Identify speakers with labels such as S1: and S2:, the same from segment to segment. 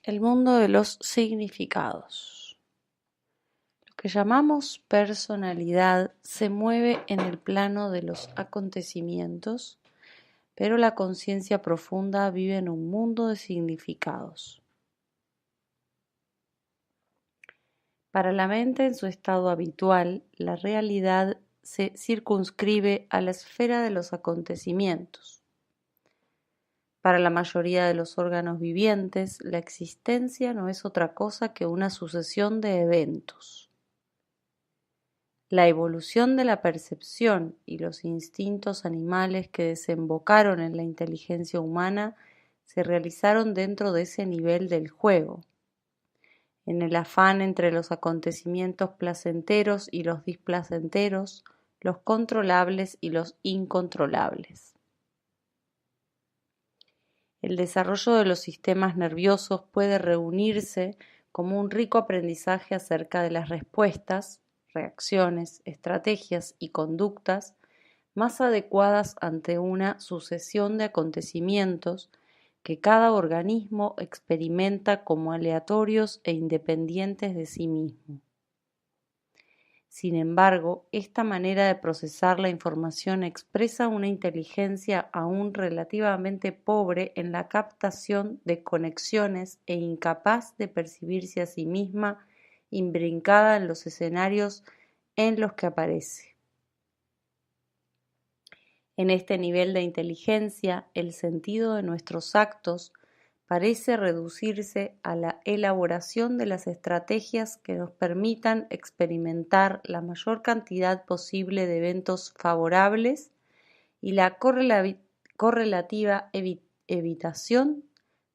S1: El mundo de los significados. Lo que llamamos personalidad se mueve en el plano de los acontecimientos, pero la conciencia profunda vive en un mundo de significados. Para la mente en su estado habitual, la realidad se circunscribe a la esfera de los acontecimientos. Para la mayoría de los órganos vivientes, la existencia no es otra cosa que una sucesión de eventos. La evolución de la percepción y los instintos animales que desembocaron en la inteligencia humana se realizaron dentro de ese nivel del juego, en el afán entre los acontecimientos placenteros y los displacenteros, los controlables y los incontrolables. El desarrollo de los sistemas nerviosos puede reunirse como un rico aprendizaje acerca de las respuestas, reacciones, estrategias y conductas más adecuadas ante una sucesión de acontecimientos que cada organismo experimenta como aleatorios e independientes de sí mismo. Sin embargo, esta manera de procesar la información expresa una inteligencia aún relativamente pobre en la captación de conexiones e incapaz de percibirse a sí misma imbrincada en los escenarios en los que aparece. En este nivel de inteligencia, el sentido de nuestros actos parece reducirse a la elaboración de las estrategias que nos permitan experimentar la mayor cantidad posible de eventos favorables y la correlativa evitación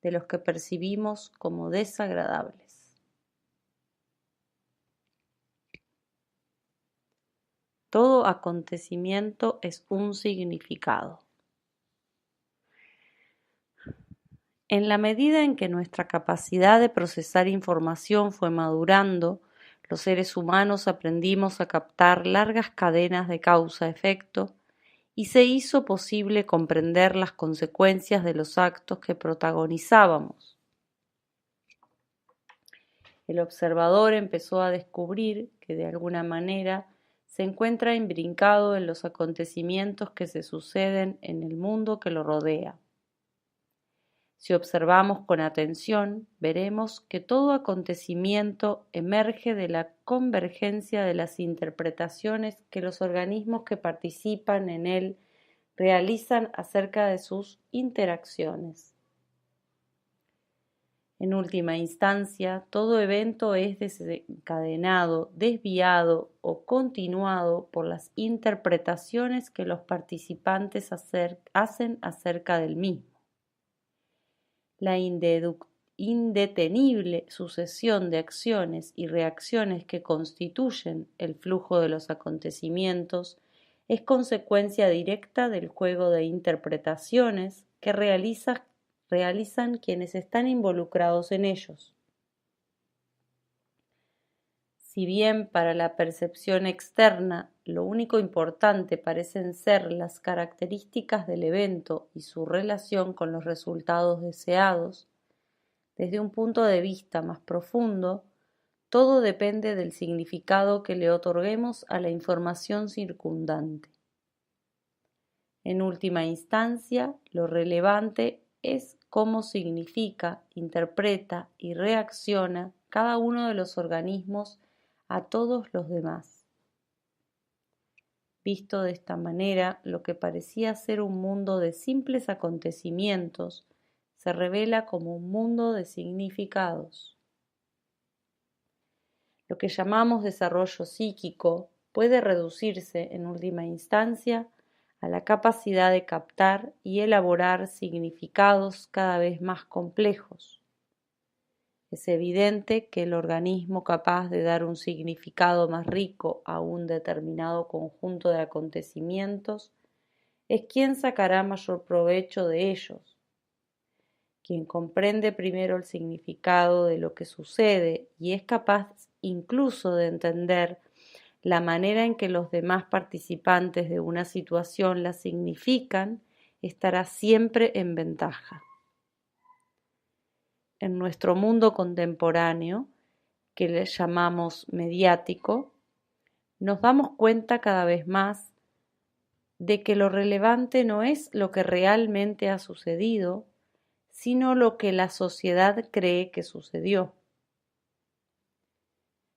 S1: de los que percibimos como desagradables. Todo acontecimiento es un significado. En la medida en que nuestra capacidad de procesar información fue madurando, los seres humanos aprendimos a captar largas cadenas de causa-efecto y se hizo posible comprender las consecuencias de los actos que protagonizábamos. El observador empezó a descubrir que de alguna manera se encuentra imbrincado en los acontecimientos que se suceden en el mundo que lo rodea. Si observamos con atención, veremos que todo acontecimiento emerge de la convergencia de las interpretaciones que los organismos que participan en él realizan acerca de sus interacciones. En última instancia, todo evento es desencadenado, desviado o continuado por las interpretaciones que los participantes hacen acerca del mismo. La indetenible sucesión de acciones y reacciones que constituyen el flujo de los acontecimientos es consecuencia directa del juego de interpretaciones que realizan quienes están involucrados en ellos. Si bien para la percepción externa lo único importante parecen ser las características del evento y su relación con los resultados deseados, desde un punto de vista más profundo, todo depende del significado que le otorguemos a la información circundante. En última instancia, lo relevante es cómo significa, interpreta y reacciona cada uno de los organismos a todos los demás. Visto de esta manera, lo que parecía ser un mundo de simples acontecimientos se revela como un mundo de significados. Lo que llamamos desarrollo psíquico puede reducirse, en última instancia, a la capacidad de captar y elaborar significados cada vez más complejos. Es evidente que el organismo capaz de dar un significado más rico a un determinado conjunto de acontecimientos es quien sacará mayor provecho de ellos. Quien comprende primero el significado de lo que sucede y es capaz incluso de entender la manera en que los demás participantes de una situación la significan, estará siempre en ventaja. en nuestro mundo contemporáneo, que le llamamos mediático, nos damos cuenta cada vez más de que lo relevante no es lo que realmente ha sucedido, sino lo que la sociedad cree que sucedió.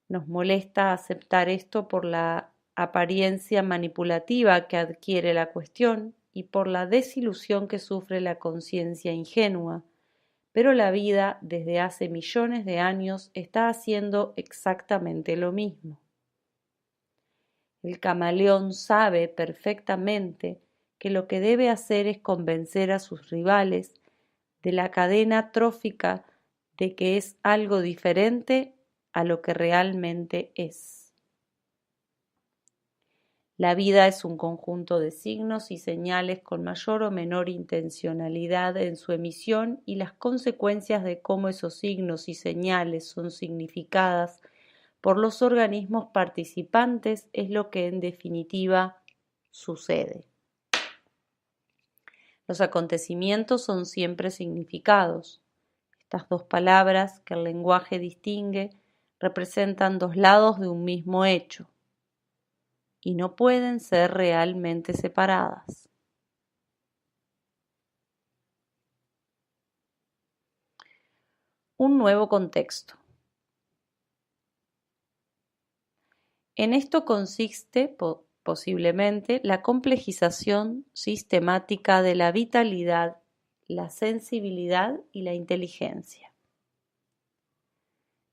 S1: Nos molesta aceptar esto por la apariencia manipulativa que adquiere la cuestión y por la desilusión que sufre la conciencia ingenua, pero la vida desde hace millones de años está haciendo exactamente lo mismo. El camaleón sabe perfectamente que lo que debe hacer es convencer a sus rivales de la cadena trófica de que es algo diferente a lo que realmente es. La vida es un conjunto de signos y señales con mayor o menor intencionalidad en su emisión, y las consecuencias de cómo esos signos y señales son significadas por los organismos participantes es lo que en definitiva sucede. Los acontecimientos son siempre significados. Estas dos palabras que el lenguaje distingue representan dos lados de un mismo hecho y no pueden ser realmente separadas. Un nuevo contexto. En esto consiste posiblemente la complejización sistemática de la vitalidad, la sensibilidad y la inteligencia.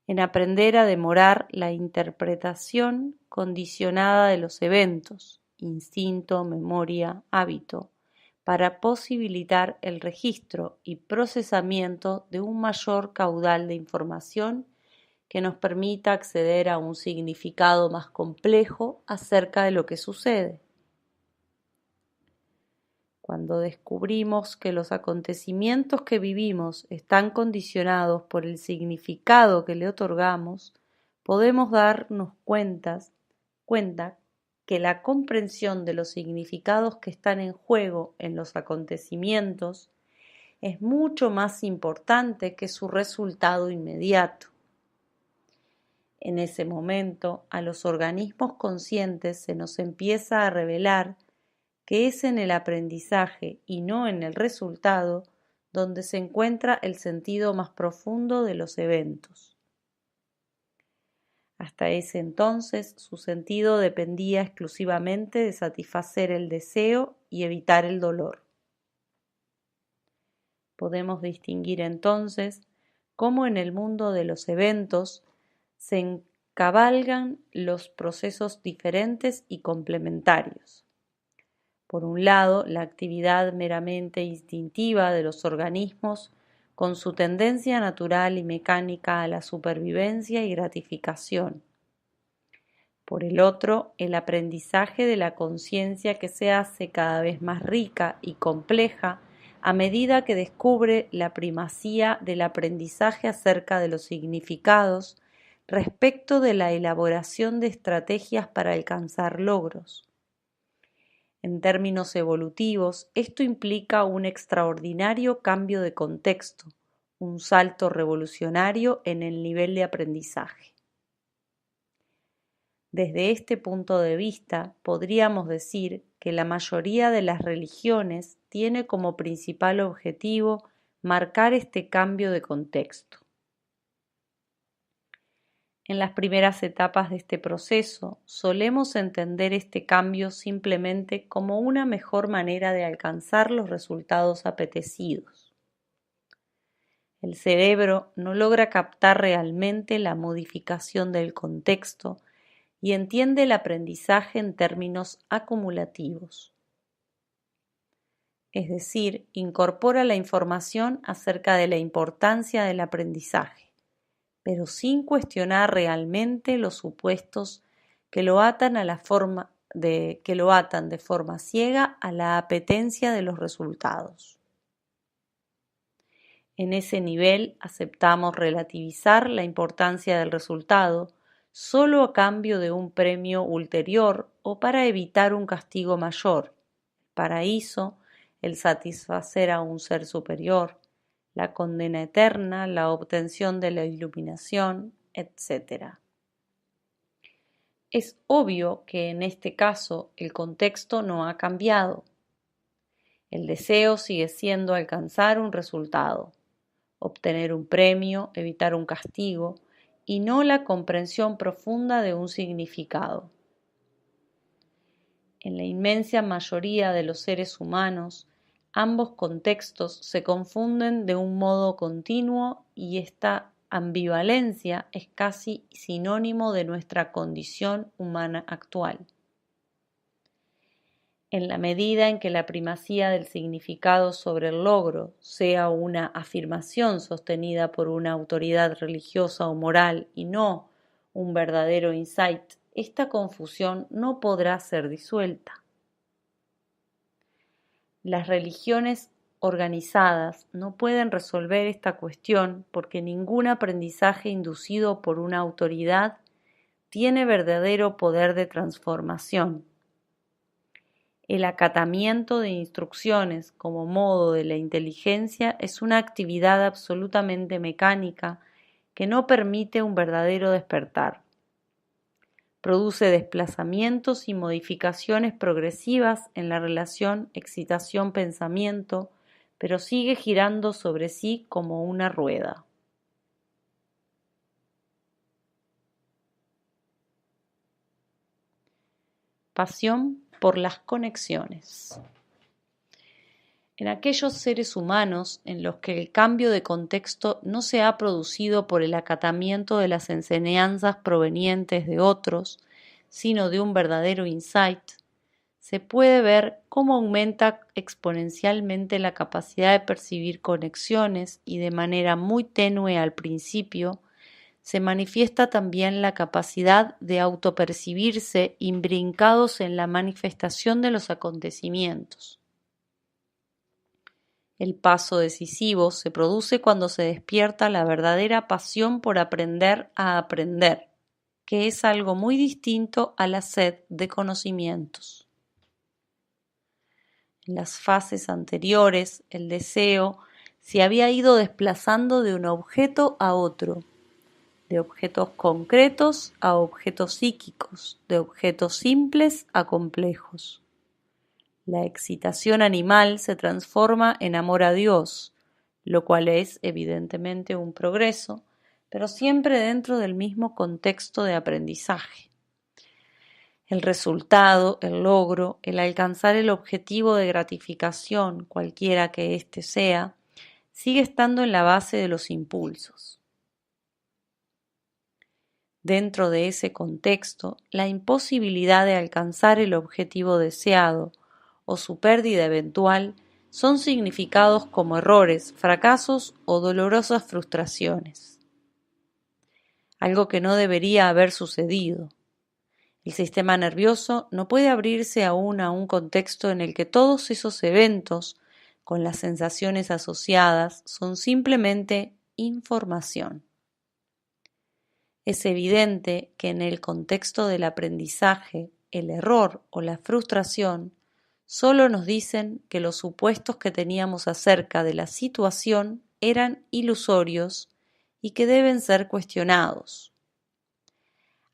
S1: En aprender a demorar la interpretación condicionada de los eventos, instinto, memoria, hábito, para posibilitar el registro y procesamiento de un mayor caudal de información que nos permita acceder a un significado más complejo acerca de lo que sucede. Cuando descubrimos que los acontecimientos que vivimos están condicionados por el significado que le otorgamos, podemos darnos cuenta que la comprensión de los significados que están en juego en los acontecimientos es mucho más importante que su resultado inmediato. En ese momento, a los organismos conscientes se nos empieza a revelar que es en el aprendizaje y no en el resultado donde se encuentra el sentido más profundo de los eventos. Hasta ese entonces, su sentido dependía exclusivamente de satisfacer el deseo y evitar el dolor. Podemos distinguir entonces cómo en el mundo de los eventos se encabalgan los procesos diferentes y complementarios. Por un lado, la actividad meramente instintiva de los organismos, con su tendencia natural y mecánica a la supervivencia y gratificación. Por el otro, el aprendizaje de la conciencia, que se hace cada vez más rica y compleja a medida que descubre la primacía del aprendizaje acerca de los significados respecto de la elaboración de estrategias para alcanzar logros. En términos evolutivos, esto implica un extraordinario cambio de contexto, un salto revolucionario en el nivel de aprendizaje. Desde este punto de vista, podríamos decir que la mayoría de las religiones tiene como principal objetivo marcar este cambio de contexto. En las primeras etapas de este proceso, solemos entender este cambio simplemente como una mejor manera de alcanzar los resultados apetecidos. El cerebro no logra captar realmente la modificación del contexto y entiende el aprendizaje en términos acumulativos. Es decir, incorpora la información acerca de la importancia del aprendizaje, pero sin cuestionar realmente los supuestos que lo atan de forma ciega a la apetencia de los resultados. En ese nivel aceptamos relativizar la importancia del resultado solo a cambio de un premio ulterior o para evitar un castigo mayor, el paraíso, el satisfacer a un ser superior, la condena eterna, la obtención de la iluminación, etc. Es obvio que en este caso el contexto no ha cambiado. El deseo sigue siendo alcanzar un resultado, obtener un premio, evitar un castigo, y no la comprensión profunda de un significado. En la inmensa mayoría de los seres humanos, ambos contextos se confunden de un modo continuo y esta ambivalencia es casi sinónimo de nuestra condición humana actual. En la medida en que la primacía del significado sobre el logro sea una afirmación sostenida por una autoridad religiosa o moral y no un verdadero insight, esta confusión no podrá ser disuelta. Las religiones organizadas no pueden resolver esta cuestión porque ningún aprendizaje inducido por una autoridad tiene verdadero poder de transformación. El acatamiento de instrucciones como modo de la inteligencia es una actividad absolutamente mecánica que no permite un verdadero despertar. Produce desplazamientos y modificaciones progresivas en la relación excitación-pensamiento, pero sigue girando sobre sí como una rueda. Pasión por las conexiones. En aquellos seres humanos en los que el cambio de contexto no se ha producido por el acatamiento de las enseñanzas provenientes de otros, sino de un verdadero insight, se puede ver cómo aumenta exponencialmente la capacidad de percibir conexiones y de manera muy tenue al principio, se manifiesta también la capacidad de autopercibirse imbrincados en la manifestación de los acontecimientos. El paso decisivo se produce cuando se despierta la verdadera pasión por aprender a aprender, que es algo muy distinto a la sed de conocimientos. En las fases anteriores, el deseo se había ido desplazando de un objeto a otro, de objetos concretos a objetos psíquicos, de objetos simples a complejos. La excitación animal se transforma en amor a Dios, lo cual es evidentemente un progreso, pero siempre dentro del mismo contexto de aprendizaje. El resultado, el logro, el alcanzar el objetivo de gratificación, cualquiera que éste sea, sigue estando en la base de los impulsos. Dentro de ese contexto, la imposibilidad de alcanzar el objetivo deseado o su pérdida eventual son significados como errores, fracasos o dolorosas frustraciones. Algo que no debería haber sucedido. El sistema nervioso no puede abrirse aún a un contexto en el que todos esos eventos, con las sensaciones asociadas, son simplemente información. Es evidente que en el contexto del aprendizaje, el error o la frustración solo nos dicen que los supuestos que teníamos acerca de la situación eran ilusorios y que deben ser cuestionados.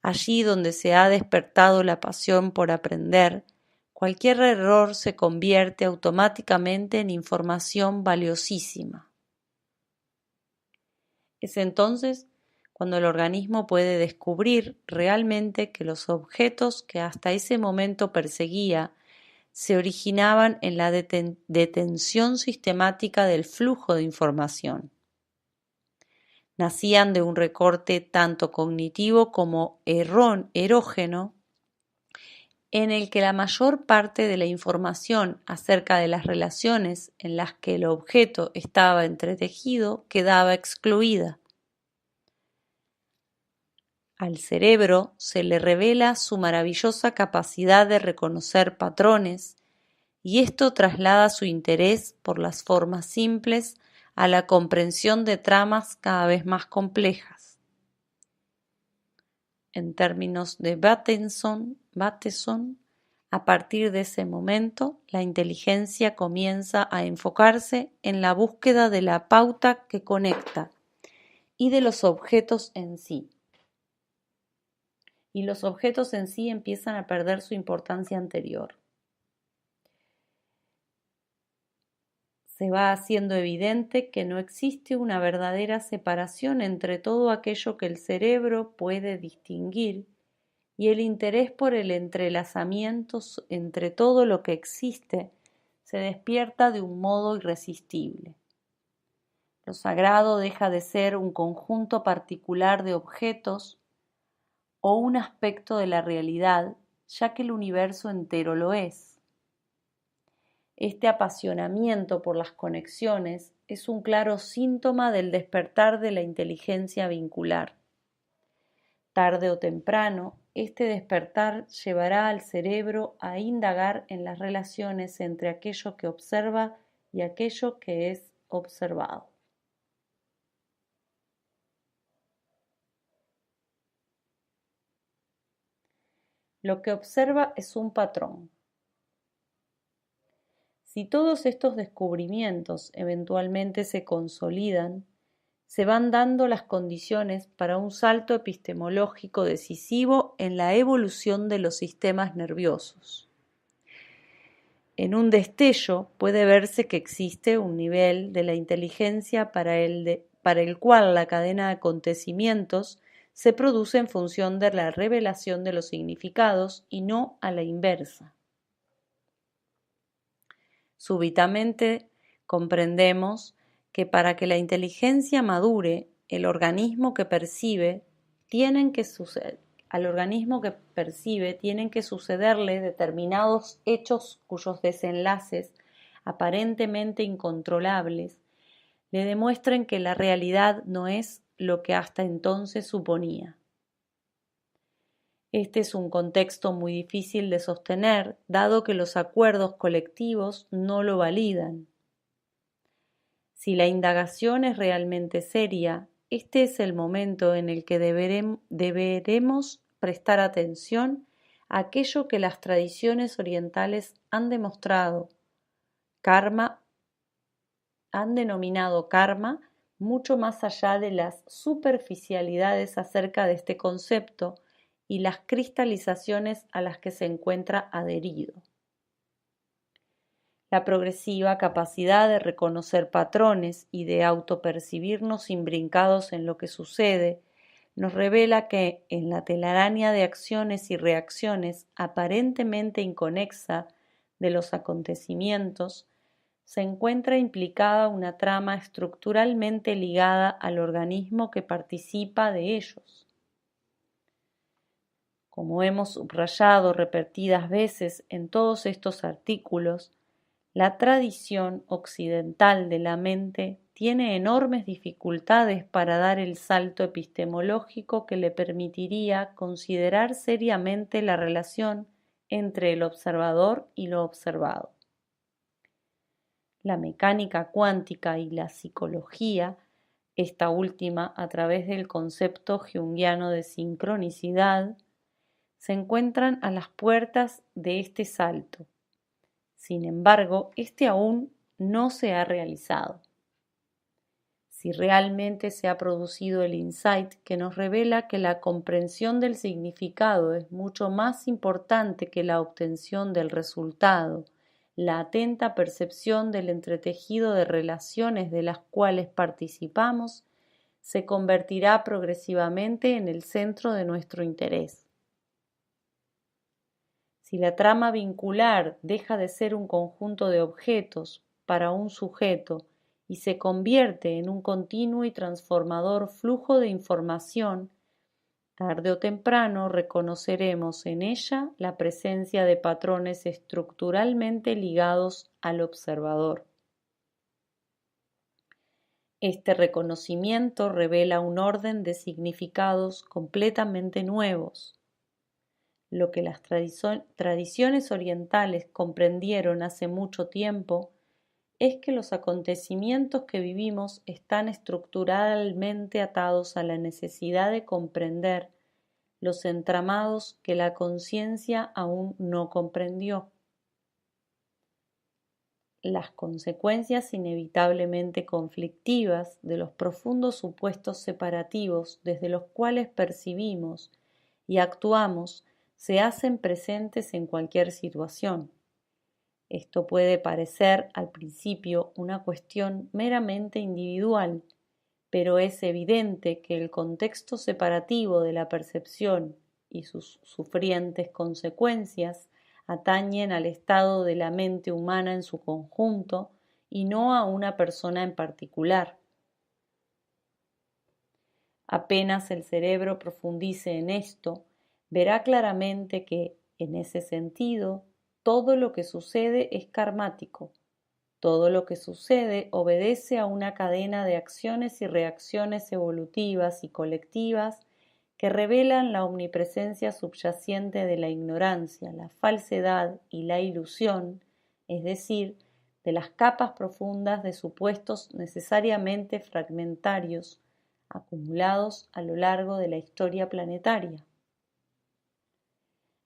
S1: Allí donde se ha despertado la pasión por aprender, cualquier error se convierte automáticamente en información valiosísima. Es entonces cuando el organismo puede descubrir realmente que los objetos que hasta ese momento perseguía se originaban en la detención sistemática del flujo de información. Nacían de un recorte tanto cognitivo como erógeno, en el que la mayor parte de la información acerca de las relaciones en las que el objeto estaba entretejido quedaba excluida. Al cerebro se le revela su maravillosa capacidad de reconocer patrones, y esto traslada su interés por las formas simples a la comprensión de tramas cada vez más complejas. En términos de Bateson, A partir de ese momento, la inteligencia comienza a enfocarse en la búsqueda de la pauta que conecta y de los objetos en sí. Y los objetos en sí empiezan a perder su importancia anterior. Se va haciendo evidente que no existe una verdadera separación entre todo aquello que el cerebro puede distinguir y el interés por el entrelazamiento entre todo lo que existe se despierta de un modo irresistible. Lo sagrado deja de ser un conjunto particular de objetos o un aspecto de la realidad, ya que el universo entero lo es. Este apasionamiento por las conexiones es un claro síntoma del despertar de la inteligencia vincular. Tarde o temprano, este despertar llevará al cerebro a indagar en las relaciones entre aquello que observa y aquello que es observado. Lo que observa es un patrón. Si todos estos descubrimientos eventualmente se consolidan, se van dando las condiciones para un salto epistemológico decisivo en la evolución de los sistemas nerviosos. En un destello puede verse que existe un nivel de la inteligencia para el cual la cadena de acontecimientos se produce en función de la revelación de los significados y no a la inversa. Súbitamente comprendemos que para que la inteligencia madure, al organismo que percibe tienen que sucederle determinados hechos cuyos desenlaces, aparentemente incontrolables, le demuestren que la realidad no es lo que hasta entonces suponía. Este es un contexto muy difícil de sostener, dado que los acuerdos colectivos no lo validan. Si la indagación es realmente seria, este es el momento en el que deberemos prestar atención a aquello que las tradiciones orientales han denominado karma, mucho más allá de las superficialidades acerca de este concepto y las cristalizaciones a las que se encuentra adherido. La progresiva capacidad de reconocer patrones y de autopercibirnos imbrincados en lo que sucede nos revela que en la telaraña de acciones y reacciones aparentemente inconexa de los acontecimientos se encuentra implicada una trama estructuralmente ligada al organismo que participa de ellos. Como hemos subrayado repetidas veces en todos estos artículos, la tradición occidental de la mente tiene enormes dificultades para dar el salto epistemológico que le permitiría considerar seriamente la relación entre el observador y lo observado. La mecánica cuántica y la psicología, esta última a través del concepto junguiano de sincronicidad, se encuentran a las puertas de este salto. Sin embargo, este aún no se ha realizado. Si realmente se ha producido el insight que nos revela que la comprensión del significado es mucho más importante que la obtención del resultado, la atenta percepción del entretejido de relaciones de las cuales participamos se convertirá progresivamente en el centro de nuestro interés. Si la trama vincular deja de ser un conjunto de objetos para un sujeto y se convierte en un continuo y transformador flujo de información, tarde o temprano reconoceremos en ella la presencia de patrones estructuralmente ligados al observador. Este reconocimiento revela un orden de significados completamente nuevos. Lo que las tradiciones orientales comprendieron hace mucho tiempo es que los acontecimientos que vivimos están estructuralmente atados a la necesidad de comprender los entramados que la conciencia aún no comprendió. Las consecuencias inevitablemente conflictivas de los profundos supuestos separativos desde los cuales percibimos y actuamos se hacen presentes en cualquier situación. Esto puede parecer al principio una cuestión meramente individual, pero es evidente que el contexto separativo de la percepción y sus sufrientes consecuencias atañen al estado de la mente humana en su conjunto y no a una persona en particular. Apenas el cerebro profundice en esto, verá claramente que, en ese sentido, todo lo que sucede es karmático. Todo lo que sucede obedece a una cadena de acciones y reacciones evolutivas y colectivas que revelan la omnipresencia subyacente de la ignorancia, la falsedad y la ilusión, es decir, de las capas profundas de supuestos necesariamente fragmentarios, acumulados a lo largo de la historia planetaria.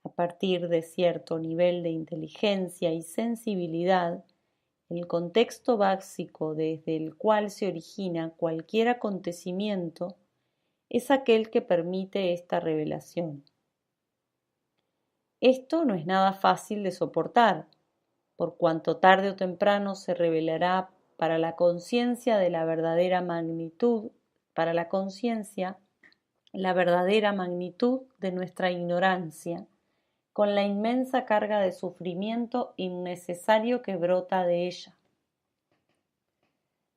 S1: A partir de cierto nivel de inteligencia y sensibilidad, el contexto básico desde el cual se origina cualquier acontecimiento es aquel que permite esta revelación. Esto no es nada fácil de soportar, por cuanto tarde o temprano se revelará para la conciencia de la verdadera magnitud, para la conciencia, la verdadera magnitud de nuestra ignorancia, con la inmensa carga de sufrimiento innecesario que brota de ella.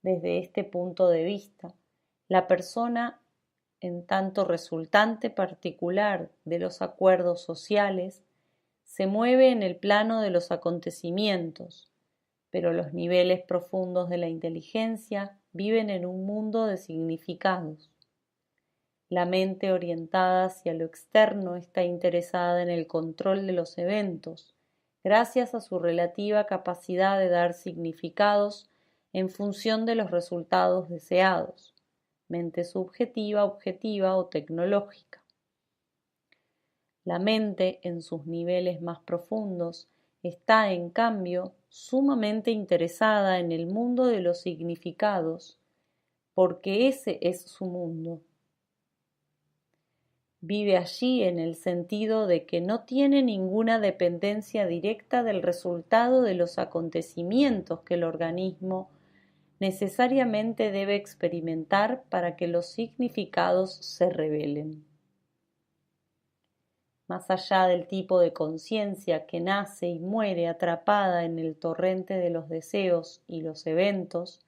S1: Desde este punto de vista, la persona, en tanto resultante particular de los acuerdos sociales, se mueve en el plano de los acontecimientos, pero los niveles profundos de la inteligencia viven en un mundo de significados. La mente orientada hacia lo externo está interesada en el control de los eventos, gracias a su relativa capacidad de dar significados en función de los resultados deseados, mente subjetiva, objetiva o tecnológica. La mente, en sus niveles más profundos, está, en cambio, sumamente interesada en el mundo de los significados, porque ese es su mundo. Vive allí en el sentido de que no tiene ninguna dependencia directa del resultado de los acontecimientos que el organismo necesariamente debe experimentar para que los significados se revelen. Más allá del tipo de conciencia que nace y muere atrapada en el torrente de los deseos y los eventos,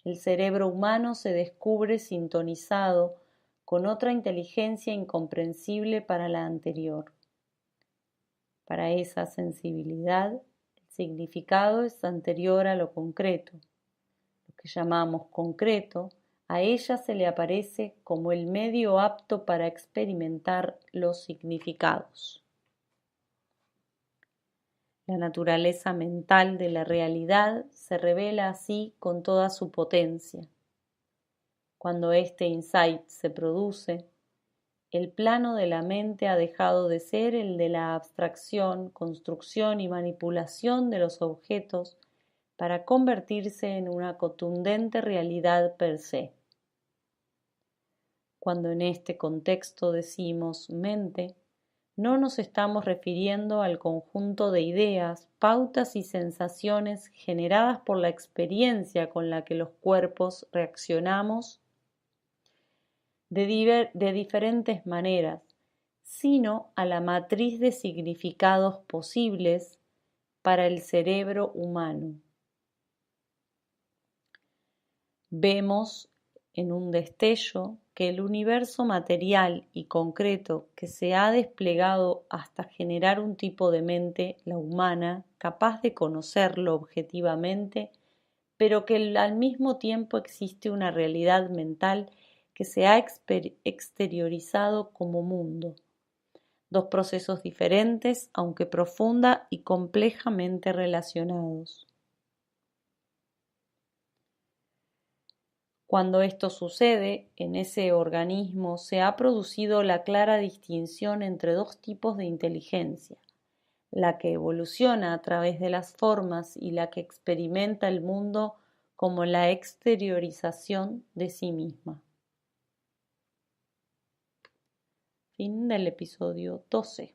S1: el cerebro humano se descubre sintonizado con otra inteligencia incomprensible para la anterior. Para esa sensibilidad, el significado es anterior a lo concreto. Lo que llamamos concreto, a ella se le aparece como el medio apto para experimentar los significados. La naturaleza mental de la realidad se revela así con toda su potencia. Cuando este insight se produce, el plano de la mente ha dejado de ser el de la abstracción, construcción y manipulación de los objetos para convertirse en una contundente realidad per se. Cuando en este contexto decimos mente, no nos estamos refiriendo al conjunto de ideas, pautas y sensaciones generadas por la experiencia con la que los cuerpos reaccionamos de diferentes maneras, sino a la matriz de significados posibles para el cerebro humano. Vemos en un destello que el universo material y concreto que se ha desplegado hasta generar un tipo de mente, la humana, capaz de conocerlo objetivamente, pero que al mismo tiempo existe una realidad mental que se ha exteriorizado como mundo. Dos procesos diferentes, aunque profunda y complejamente relacionados. Cuando esto sucede, en ese organismo se ha producido la clara distinción entre dos tipos de inteligencia, la que evoluciona a través de las formas y la que experimenta el mundo como la exteriorización de sí misma. Fin del episodio 12.